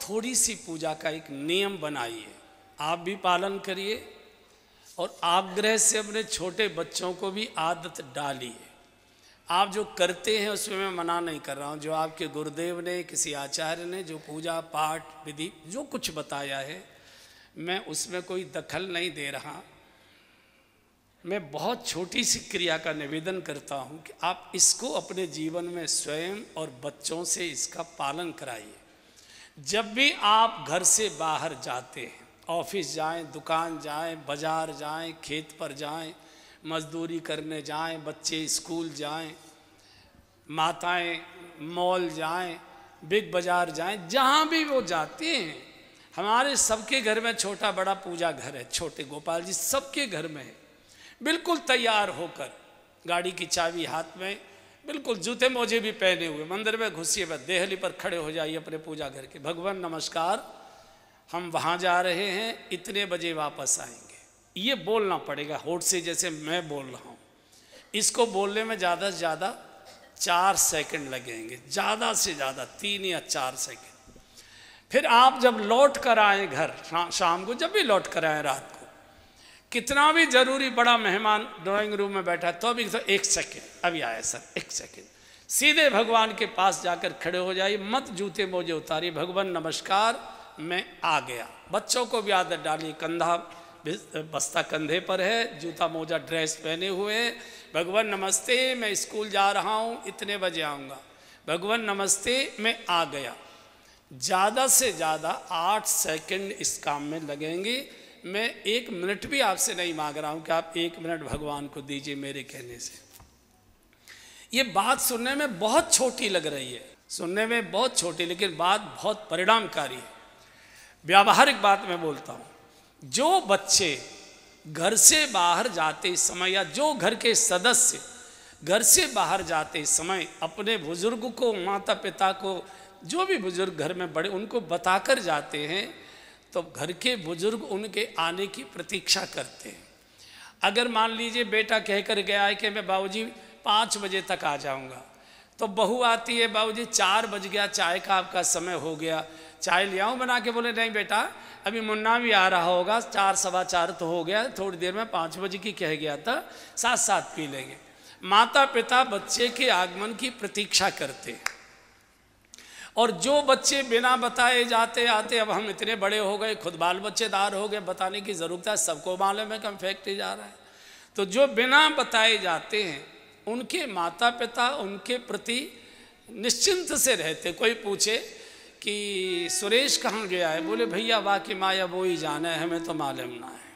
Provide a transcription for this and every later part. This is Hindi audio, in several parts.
थोड़ी सी पूजा का एक नियम बनाइए, आप भी पालन करिए और आग्रह से अपने छोटे बच्चों को भी आदत डालिए। आप जो करते हैं उसमें मैं मना नहीं कर रहा हूँ, जो आपके गुरुदेव ने, किसी आचार्य ने जो पूजा पाठ विधि जो कुछ बताया है, मैं उसमें कोई दखल नहीं दे रहा। मैं बहुत छोटी सी क्रिया का निवेदन करता हूँ कि आप इसको अपने जीवन में स्वयं और बच्चों से इसका पालन कराइए। जब भी आप घर से बाहर जाते हैं, ऑफिस जाएं, दुकान जाएं, बाजार जाएं, खेत पर जाएं, मजदूरी करने जाएं, बच्चे स्कूल जाएं, माताएं मॉल जाएं, बिग बाजार जाएं, जहाँ भी वो जाते हैं, हमारे सबके घर में छोटा बड़ा पूजा घर है। छोटे गोपाल जी सबके घर में है। बिल्कुल तैयार होकर, गाड़ी की चाबी हाथ में, बिल्कुल जूते मोजे भी पहने हुए, मंदिर में घुसिए, बस देहली पर खड़े हो जाइए अपने पूजा घर के। भगवान नमस्कार, हम वहाँ जा रहे हैं, इतने बजे वापस आएंगे। ये बोलना पड़ेगा होठ से, जैसे मैं बोल रहा हूँ। इसको बोलने में ज़्यादा से ज़्यादा 4 सेकंड लगेंगे, ज़्यादा से ज़्यादा 3 या 4 सेकंड। फिर आप जब लौट कर आए घर, शाम को जब भी लौट कर आए, रात को, कितना भी जरूरी बड़ा मेहमान ड्राइंग रूम में बैठा तो भी तो 1 सेकंड, अभी आया सर, 1 सेकंड, सीधे भगवान के पास जाकर खड़े हो जाइए, मत जूते मोजे उतारिए। भगवान नमस्कार, मैं आ गया। बच्चों को भी आदत डालिए, कंधा बस्ता कंधे पर है, जूता मोजा ड्रेस पहने हुए है। भगवान नमस्ते, मैं स्कूल जा रहा हूँ, इतने बजे आऊँगा। भगवान नमस्ते, मैं आ गया। ज़्यादा से ज़्यादा 8 सेकंड इस काम में लगेंगे। मैं 1 मिनट भी आपसे नहीं मांग रहा हूँ कि आप 1 मिनट भगवान को दीजिए मेरे कहने से। ये बात सुनने में बहुत छोटी लग रही है, सुनने में बहुत छोटी, लेकिन बात बहुत परिणामकारी है। व्यावहारिक बात मैं बोलता हूँ, जो बच्चे घर से बाहर जाते समय या जो घर के सदस्य घर से बाहर जाते समय अपने बुजुर्ग को, माता पिता को, जो भी बुजुर्ग घर में बड़े, उनको बताकर जाते हैं तो घर के बुजुर्ग उनके आने की प्रतीक्षा करते हैं। अगर मान लीजिए बेटा कहकर गया है कि मैं बाबूजी 5 बजे तक आ जाऊंगा, तो बहू आती है, बाबूजी 4 बज गया, चाय का आपका समय हो गया, चाय ले आऊँ बना के? बोले नहीं बेटा, अभी मुन्ना भी आ रहा होगा, 4 सवा 4 तो हो गया, थोड़ी देर में 5 बजे की कह गया था, साथ साथ पी लेंगे। माता पिता बच्चे के आगमन की प्रतीक्षा करते हैं। और जो बच्चे बिना बताए जाते आते, अब हम इतने बड़े हो गए, खुद बाल बच्चेदार हो गए, बताने की ज़रूरत है, सबको मालूम है कि हम फैक्ट्री जा रहा है। तो जो बिना बताए जाते हैं, उनके माता पिता उनके प्रति निश्चिंत से रहते। कोई पूछे कि सुरेश कहाँ गया है, बोले भैया बाकी माया वो ही जाना है, हमें तो मालूम ना है,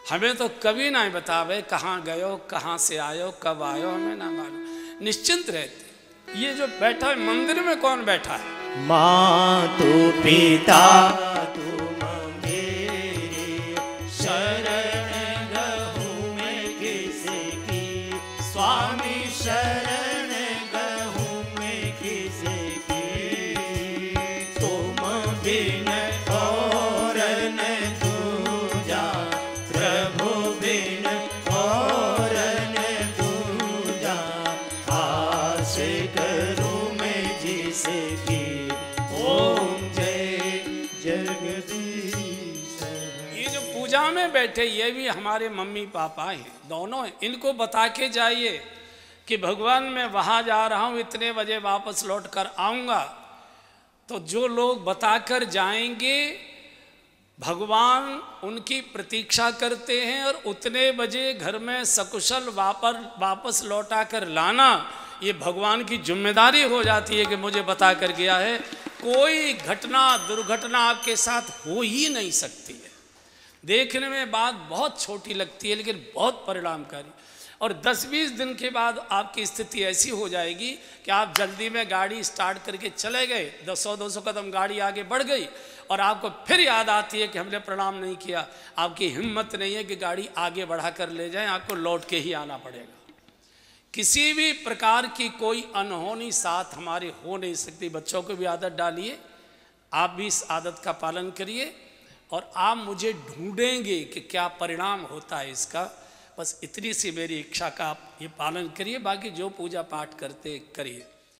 हमें तो कभी ना बतावे कहाँ गयो, कहाँ से आयो, कब आयो, हमें ना मालूम। निश्चिंत रहते। ये जो बैठा है मंदिर में, कौन बैठा है? माँ तू पिता तुम मेरे, शरण गहूँ मैं किसकी, स्वामी शरण गहूँ मैं किसकी, तुम बिन और न दूजा, प्रभु बिन और न दूजा, आस करूँ मैं जिसकी, ओम जय जगदीश। ये जो पूजा में बैठे, ये भी हमारे मम्मी पापा हैं, दोनों हैं। इनको बता के जाइए कि भगवान मैं वहाँ जा रहा हूँ, इतने बजे वापस लौट कर आऊँगा। तो जो लोग बताकर जाएंगे, भगवान उनकी प्रतीक्षा करते हैं और उतने बजे घर में सकुशल वापस लौटा कर लाना, ये भगवान की जिम्मेदारी हो जाती है कि मुझे बता कर गया है। कोई घटना दुर्घटना आपके साथ हो ही नहीं सकती है। देखने में बात बहुत छोटी लगती है, लेकिन बहुत परिणामकारी। और 10-20 दिन के बाद आपकी स्थिति ऐसी हो जाएगी कि आप जल्दी में गाड़ी स्टार्ट करके चले गए, 100-200 कदम गाड़ी आगे बढ़ गई और आपको फिर याद आती है कि हमने प्रणाम नहीं किया। आपकी हिम्मत नहीं है कि गाड़ी आगे बढ़ा कर ले जाएं, आपको लौट के ही आना पड़ेगा। किसी भी प्रकार की कोई अनहोनी साथ हमारे हो नहीं सकती। बच्चों को भी आदत डालिए, आप भी इस आदत का पालन करिए और आप मुझे ढूंढेंगे कि क्या परिणाम होता है इसका। बस इतनी सी मेरी इच्छा का आप ये पालन करिए, बाकी जो पूजा पाठ करते करिए।